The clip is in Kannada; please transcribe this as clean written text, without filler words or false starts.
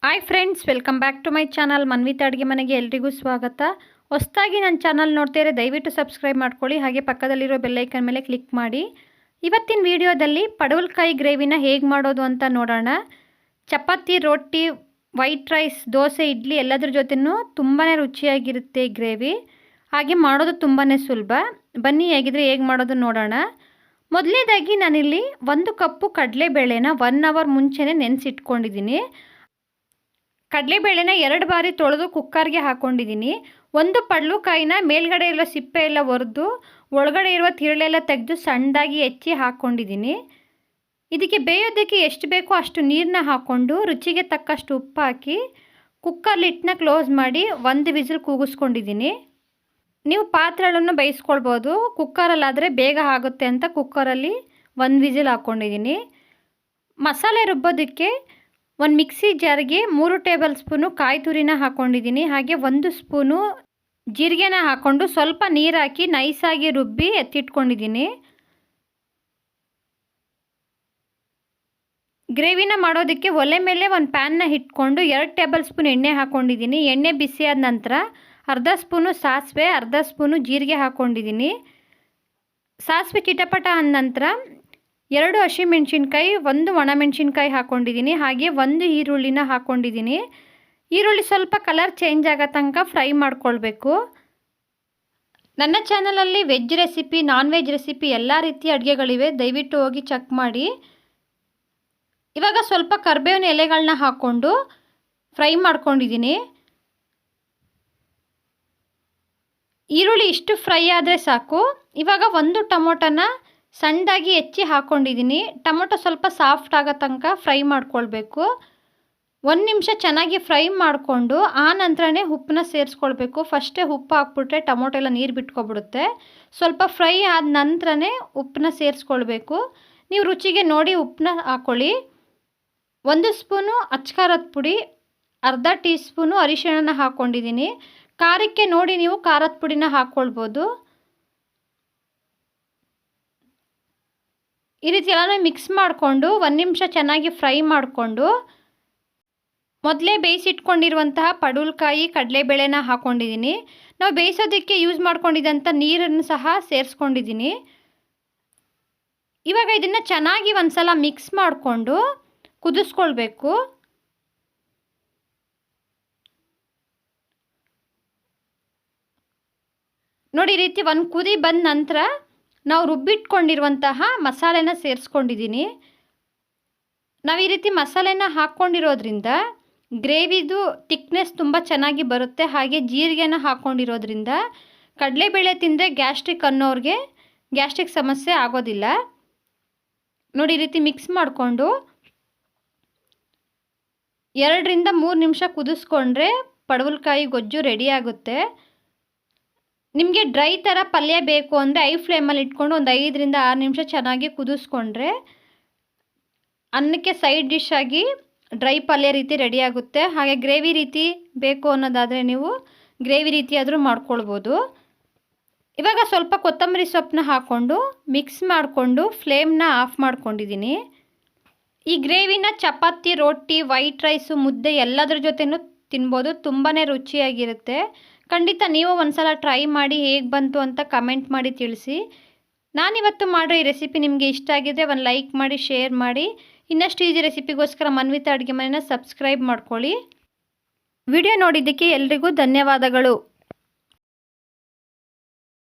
Hi friends, welcome back to my channel Manvitha ಅಡುಗೆ ಮನೆಗೆ ಎಲ್ರಿಗೂ ಸ್ವಾಗತ. ಹೊಸದಾಗಿ ನನ್ನ ಚಾನಲ್ ನೋಡ್ತಿದ್ರೆ ದಯವಿಟ್ಟು ಸಬ್ಸ್ಕ್ರೈಬ್ ಮಾಡ್ಕೊಳ್ಳಿ, ಹಾಗೆ ಪಕ್ಕದಲ್ಲಿರೋ ಬೆಲ್ ಐಕನ್ ಮೇಲೆ ಕ್ಲಿಕ್ ಮಾಡಿ. ಇವತ್ತಿನ ವಿಡಿಯೋದಲ್ಲಿ ಪಡವಲಕಾಯಿ ಗ್ರೇವಿನ ಹೇಗೆ ಮಾಡೋದು ಅಂತ ನೋಡೋಣ. ಚಪಾತಿ, ರೊಟ್ಟಿ, ವೈಟ್ ರೈಸ್, ದೋಸೆ, ಇಡ್ಲಿ ಎಲ್ಲದರ ಜೊತೆನೂ ತುಂಬಾ ರುಚಿಯಾಗಿರುತ್ತೆ ಗ್ರೇವಿ. ಹಾಗೆ ಮಾಡೋದು ತುಂಬಾ ಸುಲಭ. ಬನ್ನಿ ಹೇಗೆ ಮಾಡೋದು ನೋಡೋಣ. ಮೊದಲನೇದಾಗಿ ನಾನಿಲ್ಲಿ 1 ಕಪ್ಪು ಕಡಲೆಬೇಳೆನ 1 ಅವರ್ ಮುಂಚೆನೇ ನೆನೆಸಿಟ್ಕೊಂಡಿದ್ದೀನಿ. ಕಡಲೆಬೇಳೆನ 2 ಬಾರಿ ತೊಳೆದು ಕುಕ್ಕರ್ಗೆ ಹಾಕ್ಕೊಂಡಿದ್ದೀನಿ. 1 ಪಡವಲಕಾಯಿನ ಮೇಲ್ಗಡೆ ಇರೋ ಸಿಪ್ಪೆ ಎಲ್ಲ ಒರೆದು ಒಳಗಡೆ ಇರುವ ತಿರುಳೆಲ್ಲ ತೆಗೆದು ಸಣ್ಣದಾಗಿ ಹೆಚ್ಚಿ ಹಾಕ್ಕೊಂಡಿದ್ದೀನಿ. ಇದಕ್ಕೆ ಬೇಯೋದಕ್ಕೆ ಎಷ್ಟು ಬೇಕೋ ಅಷ್ಟು ನೀರನ್ನ ಹಾಕ್ಕೊಂಡು ರುಚಿಗೆ ತಕ್ಕಷ್ಟು ಉಪ್ಪು ಹಾಕಿ ಕುಕ್ಕರ್ ಲಿಡ್ನ ಕ್ಲೋಸ್ ಮಾಡಿ 1 ವಿಸಿಲ್ ಕೂಗಿಸ್ಕೊಂಡಿದ್ದೀನಿ. ನೀವು ಪಾತ್ರೆಗಳನ್ನು ಬೇಯಿಸ್ಕೊಳ್ಬೋದು, ಕುಕ್ಕರಲ್ಲಾದರೆ ಬೇಗ ಆಗುತ್ತೆ ಅಂತ ಕುಕ್ಕರಲ್ಲಿ 1 ವಿಸಿಲ್ ಹಾಕ್ಕೊಂಡಿದ್ದೀನಿ. ಮಸಾಲೆ ರುಬ್ಬೋದಕ್ಕೆ ಒಂದು ಮಿಕ್ಸಿ ಜಾರ್ಗೆ 3 ಟೇಬಲ್ ಸ್ಪೂನು ಕಾಯಿ ತುರಿನ ಹಾಕ್ಕೊಂಡಿದ್ದೀನಿ. ಹಾಗೆ 1 ಸ್ಪೂನು ಜೀರಿಗೆನ ಹಾಕ್ಕೊಂಡು ಸ್ವಲ್ಪ ನೀರು ಹಾಕಿ ನೈಸಾಗಿ ರುಬ್ಬಿ ಎತ್ತಿಟ್ಕೊಂಡಿದ್ದೀನಿ. ಗ್ರೇವಿನ ಮಾಡೋದಕ್ಕೆ ಒಲೆ ಮೇಲೆ ಒಂದು ಪ್ಯಾನ್ನ ಇಟ್ಕೊಂಡು 2 ಟೇಬಲ್ ಸ್ಪೂನ್ ಎಣ್ಣೆ ಹಾಕ್ಕೊಂಡಿದ್ದೀನಿ. ಎಣ್ಣೆ ಬಿಸಿಯಾದ ನಂತರ ಅರ್ಧ ಸ್ಪೂನು ಸಾಸಿವೆ, ಅರ್ಧ ಸ್ಪೂನು ಜೀರಿಗೆ ಹಾಕ್ಕೊಂಡಿದ್ದೀನಿ. ಸಾಸಿವೆ ಚಿಟಪಟ ಅಂದ ನಂತರ 2 ಹಸಿಮೆಣಸಿನ್ಕಾಯಿ, 1 ಒಣಮೆಣಸಿನ್ಕಾಯಿ ಹಾಕ್ಕೊಂಡಿದ್ದೀನಿ. ಹಾಗೆ 1 ಈರುಳ್ಳಿನ ಹಾಕ್ಕೊಂಡಿದ್ದೀನಿ. ಈರುಳ್ಳಿ ಸ್ವಲ್ಪ ಕಲರ್ ಚೇಂಜ್ ಆಗೋ ತನಕ ಫ್ರೈ ಮಾಡ್ಕೊಳ್ಬೇಕು. ನನ್ನ ಚಾನಲಲ್ಲಿ veg recipe, non veg recipe ಎಲ್ಲ ರೀತಿಯ ಅಡುಗೆಗಳಿವೆ, ದಯವಿಟ್ಟು ಹೋಗಿ ಚೆಕ್ ಮಾಡಿ. ಇವಾಗ ಸ್ವಲ್ಪ ಕರಿಬೇವಿನ ಎಲೆಗಳನ್ನ ಹಾಕ್ಕೊಂಡು ಫ್ರೈ ಮಾಡ್ಕೊಂಡಿದ್ದೀನಿ. ಈರುಳ್ಳಿ ಇಷ್ಟು ಫ್ರೈ ಆದರೆ ಸಾಕು. ಇವಾಗ 1 ಟೊಮೊಟೊನ ಸಣ್ಣದಾಗಿ ಹೆಚ್ಚಿ ಹಾಕ್ಕೊಂಡಿದ್ದೀನಿ. ಟೊಮೊಟೊ ಸ್ವಲ್ಪ ಸಾಫ್ಟ್ ಆಗೋ ತನಕ ಫ್ರೈ ಮಾಡ್ಕೊಳ್ಬೇಕು. 1 ನಿಮಿಷ ಚೆನ್ನಾಗಿ ಫ್ರೈ ಮಾಡಿಕೊಂಡು ಆ ನಂತರನೇ ಉಪ್ಪನ್ನ ಸೇರಿಸ್ಕೊಳ್ಬೇಕು. ಫಸ್ಟೇ ಉಪ್ಪು ಹಾಕ್ಬಿಟ್ರೆ ಟೊಮೊಟೊ ಎಲ್ಲ ನೀರು ಬಿಟ್ಕೊಬಿಡುತ್ತೆ. ಸ್ವಲ್ಪ ಫ್ರೈ ಆದ ನಂತರನೇ ಉಪ್ಪನ್ನ ಸೇರಿಸ್ಕೊಳ್ಬೇಕು. ನೀವು ರುಚಿಗೆ ನೋಡಿ ಉಪ್ಪನ್ನ ಹಾಕ್ಕೊಳ್ಳಿ. 1 ಸ್ಪೂನು ಅಚ್ಚಕಾರದ ಪುಡಿ, ಅರ್ಧ ಟೀ ಸ್ಪೂನು ಅರಿಶಿಣನ ಹಾಕ್ಕೊಂಡಿದ್ದೀನಿ. ಖಾರಕ್ಕೆ ನೋಡಿ ನೀವು ಖಾರದ ಪುಡಿನ ಹಾಕ್ಕೊಳ್ಬೋದು. ಈ ರೀತಿ ಎಲ್ಲನೂ ಮಿಕ್ಸ್ ಮಾಡಿಕೊಂಡು 1 ನಿಮಿಷ ಚೆನ್ನಾಗಿ ಫ್ರೈ ಮಾಡಿಕೊಂಡು ಮೊದಲೇ ಬೇಯಿಸಿಟ್ಕೊಂಡಿರುವಂತಹ ಪಡವಲಕಾಯಿ, ಕಡಲೆಬೇಳೆನ ಹಾಕ್ಕೊಂಡಿದ್ದೀನಿ. ನಾವು ಬೇಯಿಸೋದಕ್ಕೆ ಯೂಸ್ ಮಾಡ್ಕೊಂಡಿದ್ದಂಥ ನೀರನ್ನು ಸಹ ಸೇರಿಸ್ಕೊಂಡಿದ್ದೀನಿ. ಇವಾಗ ಇದನ್ನು ಚೆನ್ನಾಗಿ ಒಂದು ಸಲ ಮಿಕ್ಸ್ ಮಾಡಿಕೊಂಡು ಕುದಿಸ್ಕೊಳ್ಬೇಕು. ನೋಡಿ, ಈ ರೀತಿ 1 ಕುದಿ ಬಂದ ನಂತರ ನಾವು ರುಬ್ಬಿಟ್ಕೊಂಡಿರುವಂತಹ ಮಸಾಲೆನ ಸೇರಿಸ್ಕೊಂಡಿದ್ದೀನಿ. ನಾವು ಈ ರೀತಿ ಮಸಾಲೆನ ಹಾಕ್ಕೊಂಡಿರೋದ್ರಿಂದ ಗ್ರೇವಿದು ತಿಕ್ನೆಸ್ ತುಂಬ ಚೆನ್ನಾಗಿ ಬರುತ್ತೆ. ಹಾಗೆ ಜೀರಿಗೆನ ಹಾಕ್ಕೊಂಡಿರೋದ್ರಿಂದ ಕಡಲೆಬೇಳೆ ತಿಂದರೆ ಗ್ಯಾಸ್ಟ್ರಿಕ್ ಅನ್ನೋರಿಗೆ ಗ್ಯಾಸ್ಟ್ರಿಕ್ ಸಮಸ್ಯೆ ಆಗೋದಿಲ್ಲ. ನೋಡಿ, ಈ ರೀತಿ ಮಿಕ್ಸ್ ಮಾಡಿಕೊಂಡು 2 ರಿಂದ 3 ನಿಮಿಷ ಕುದಿಸ್ಕೊಂಡ್ರೆ ಪಡವಲಕಾಯಿ ಗೊಜ್ಜು ರೆಡಿ ಆಗುತ್ತೆ. ನಿಮಗೆ ಡ್ರೈ ಥರ ಪಲ್ಯ ಬೇಕು ಅಂದರೆ ಐ ಫ್ಲೇಮಲ್ಲಿ ಇಟ್ಕೊಂಡು ಒಂದು 5 ರಿಂದ 6 ನಿಮಿಷ ಚೆನ್ನಾಗಿ ಕುದಿಸ್ಕೊಂಡ್ರೆ ಅನ್ನಕ್ಕೆ ಸೈಡ್ ಡಿಶ್ ಆಗಿ ಡ್ರೈ ಪಲ್ಯ ರೀತಿ ರೆಡಿ ಆಗುತ್ತೆ. ಹಾಗೆ ಗ್ರೇವಿ ರೀತಿ ಬೇಕು ಅನ್ನೋದಾದರೆ ನೀವು ಗ್ರೇವಿ ರೀತಿ ಆದರೂ ಮಾಡ್ಕೊಳ್ಬೋದು. ಇವಾಗ ಸ್ವಲ್ಪ ಕೊತ್ತಂಬರಿ ಸೊಪ್ಪನ್ನ ಹಾಕ್ಕೊಂಡು ಮಿಕ್ಸ್ ಮಾಡಿಕೊಂಡು ಫ್ಲೇಮ್ನ ಆಫ್ ಮಾಡ್ಕೊಂಡಿದ್ದೀನಿ. ಈ ಗ್ರೇವಿನ ಚಪಾತಿ, ರೊಟ್ಟಿ, ವೈಟ್ ರೈಸು, ಮುದ್ದೆ ಎಲ್ಲದರ ಜೊತೆನೂ ತಿನ್ಬೋದು. ತುಂಬಾ ರುಚಿಯಾಗಿರುತ್ತೆ. ಖಂಡಿತ ನೀವು ಒಂದ್ಸಲ ಟ್ರೈ ಮಾಡಿ ಹೇಗೆ ಬಂತು ಅಂತ ಕಮೆಂಟ್ ಮಾಡಿ ತಿಳಿಸಿ. ನಾನಿವತ್ತು ಮಾಡೋ ಈ ರೆಸಿಪಿ ನಿಮಗೆ ಇಷ್ಟ ಆಗಿದ್ರೆ ಒಂದು ಲೈಕ್ ಮಾಡಿ, ಶೇರ್ ಮಾಡಿ. ಇನ್ನಷ್ಟು ಈಸಿ ರೆಸಿಪಿಗೋಸ್ಕರ ಮನ್ವಿತಾ ಅಡುಗೆ ಮನೆನ ಸಬ್ಸ್ಕ್ರೈಬ್ ಮಾಡ್ಕೊಳ್ಳಿ. ವಿಡಿಯೋ ನೋಡಿದ್ದಕ್ಕೆ ಎಲ್ರಿಗೂ ಧನ್ಯವಾದಗಳು.